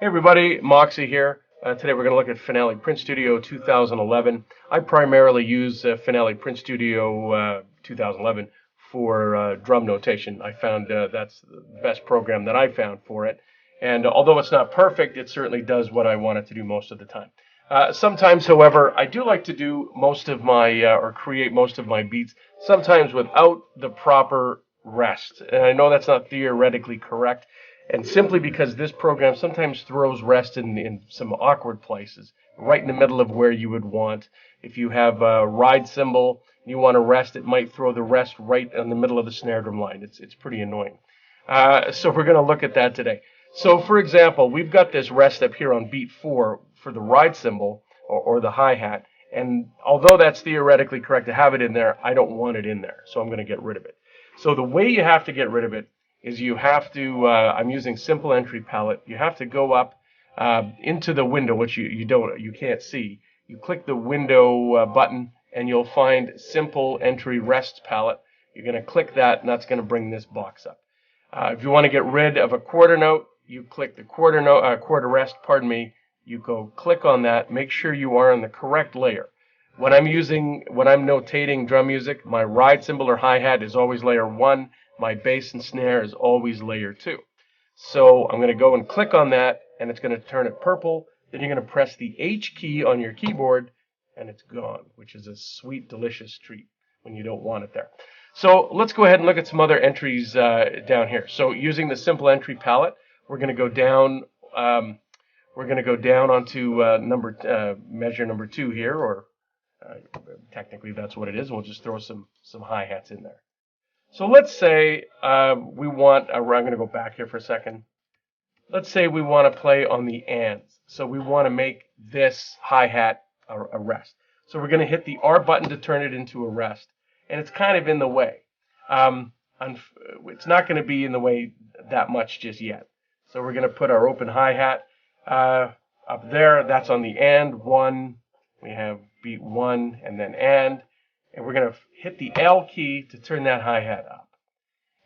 Hey everybody, Moxxi here. Today we're going to look at Finale Print Studio 2011. I primarily use Finale Print Studio 2011 for drum notation. I found that's the best program that I found for it. And although it's not perfect, it certainly does what I want it to do most of the time. Sometimes, however, I do like to do most of my, or create most of my beats, sometimes without the proper rest. And I know that's not theoretically correct. And simply because this program sometimes throws rest in some awkward places, right in the middle of where you would want. If you have a ride cymbal, you want to rest, it might throw the rest right in the middle of the snare drum line. It's pretty annoying. So we're going to look at that today. So for example, we've got this rest up here on beat 4 for the ride cymbal or the hi-hat. And although that's theoretically correct to have it in there, I don't want it in there. So I'm going to get rid of it. So the way you have to get rid of it is you have to, I'm using simple entry palette. You have to go up into the window, which you can't see. You click the window button, and you'll find simple entry rest palette. You're going to click that, and that's going to bring this box up. If you want to get rid of a quarter note, you click the quarter rest. Pardon me. You go click on that. Make sure you are on the correct layer. When I'm notating drum music, my ride cymbal or hi-hat is always layer 1. My bass and snare is always layer 2. So I'm going to go and click on that, and it's going to turn it purple. Then you're going to press the H key on your keyboard, and it's gone, which is a sweet, delicious treat when you don't want it there. So let's go ahead and look at some other entries down here. So using the simple entry palette, we're going to go down. Onto measure number 2 here, or technically that's what it is. We'll just throw some hi-hats in there. So let's say we want, I'm going to go back here for a second. Let's say we want to play on the ands. So we want to make this hi-hat a rest. So we're going to hit the R button to turn it into a rest. And it's kind of in the way. It's not going to be in the way that much just yet. So we're going to put our open hi-hat up there. That's on the and 1. We have beat 1 and then and. And we're going to hit the L key to turn that hi-hat up.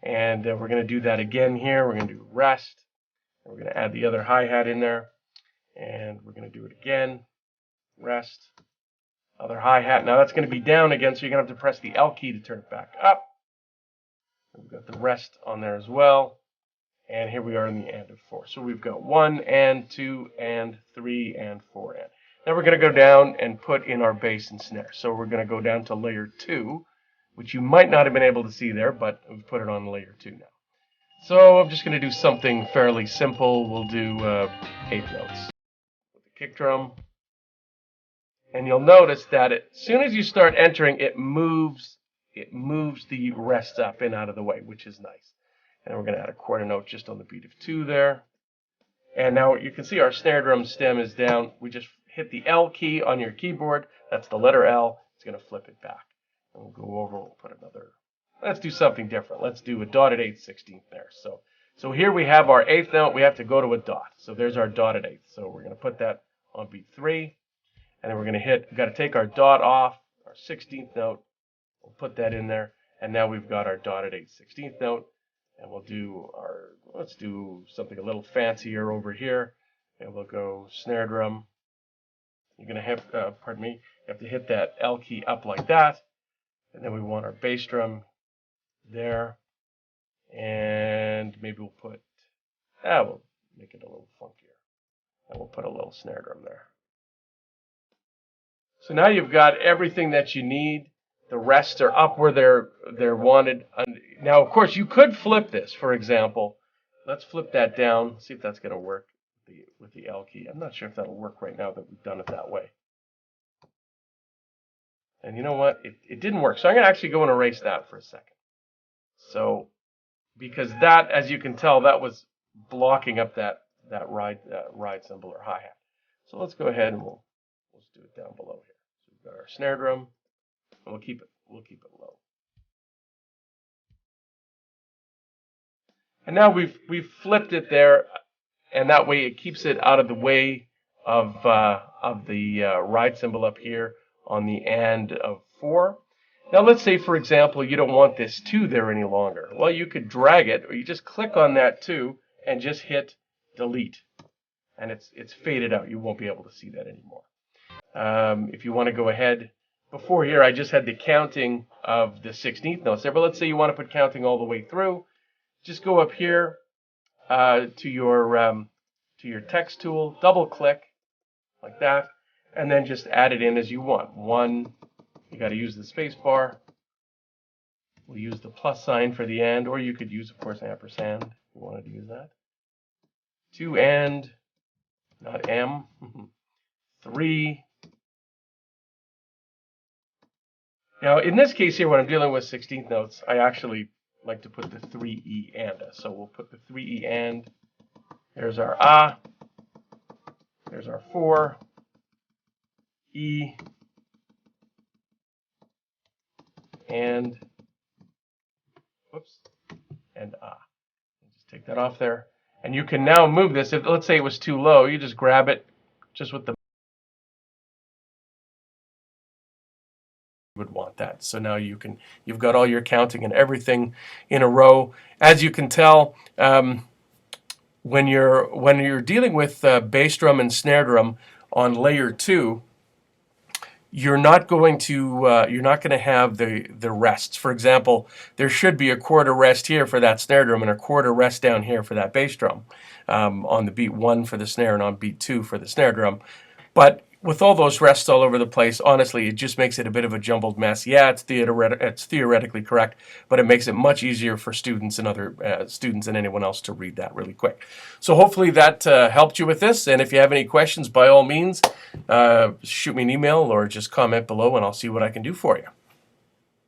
And we're going to do that again here. We're going to do rest. And we're going to add the other hi-hat in there. And we're going to do it again. Rest. Other hi-hat. Now that's going to be down again, so you're going to have to press the L key to turn it back up. And we've got the rest on there as well. And here we are in the and of 4. So we've got 1 and 2 and 3 and 4 and. Now we're going to go down and put in our bass and snare. So we're going to go down to layer 2, which you might not have been able to see there, but we've put it on layer 2 now. So I'm just going to do something fairly simple. We'll do 8 notes with the kick drum. And you'll notice that as soon as you start entering, it moves the rest up and out of the way, which is nice. And we're going to add a quarter note just on the beat of 2 there. And now you can see our snare drum stem is down. We just hit the L key on your keyboard. That's the letter L. It's going to flip it back. And we'll go over, we'll put another, let's do something different. Let's do a dotted 8th, 16th there. So here we have our 8th note. We have to go to a dot. So there's our dotted 8th. So we're going to put that on beat 3. And then we're going to we've got to take our dot off, our 16th note. We'll put that in there. And now we've got our dotted 8th, 16th note. And we'll do let's do something a little fancier over here. And we'll go snare drum. You're going to have, pardon me, you have to hit that L key up like that. And then we want our bass drum there. And maybe we'll put, we'll make it a little funkier. And we'll put a little snare drum there. So now you've got everything that you need. The rests are up where they're wanted. Now, of course, you could flip this, for example. Let's flip that down, see if that's going to work with the L key. I'm not sure if that'll work right now that we've done it that way. And you know what? It didn't work. So I'm going to actually go and erase that for a second. So, because that, as you can tell, that was blocking up that ride cymbal or hi-hat. So let's go ahead and we'll do it down below here. So we've got our snare drum. And we'll keep it low. And now we've flipped it there, and that way it keeps it out of the way of the ride cymbal up here on the and of 4. Now let's say, for example, you don't want this 2 there any longer. Well, you could drag it, or you just click on that 2 and just hit delete. and it's faded out. You won't be able to see that anymore. If you want to go ahead, before here I just had the counting of the 16th notes there, but let's say you want to put counting all the way through. Just go up here to your text tool, double click like that, and then just add it in as you want. 1, you got to use the space bar. We'll use the plus sign for the and, or you could use, of course, ampersand if you wanted to use that. 2 and, not M. 3. Now, in this case here, when I'm dealing with 16th notes, I actually like to put the 3E and. So we'll put the 3E and. There's our A. There's our 4. E. And. Whoops. And A. Just take that off there. And you can now move this. If, let's say it was too low, you just grab it just with the would want that. So now you've got all your counting and everything in a row. As you can tell, when you're dealing with bass drum and snare drum on layer 2, you're not going to have the rests. For example, there should be a quarter rest here for that snare drum and a quarter rest down here for that bass drum on the beat 1 for the snare and on beat 2 for the snare drum. But with all those rests all over the place, honestly, it just makes it a bit of a jumbled mess. Yeah, it's theoretically correct, but it makes it much easier for students and other students and anyone else to read that really quick. So hopefully that helped you with this. And if you have any questions, by all means, shoot me an email or just comment below, and I'll see what I can do for you.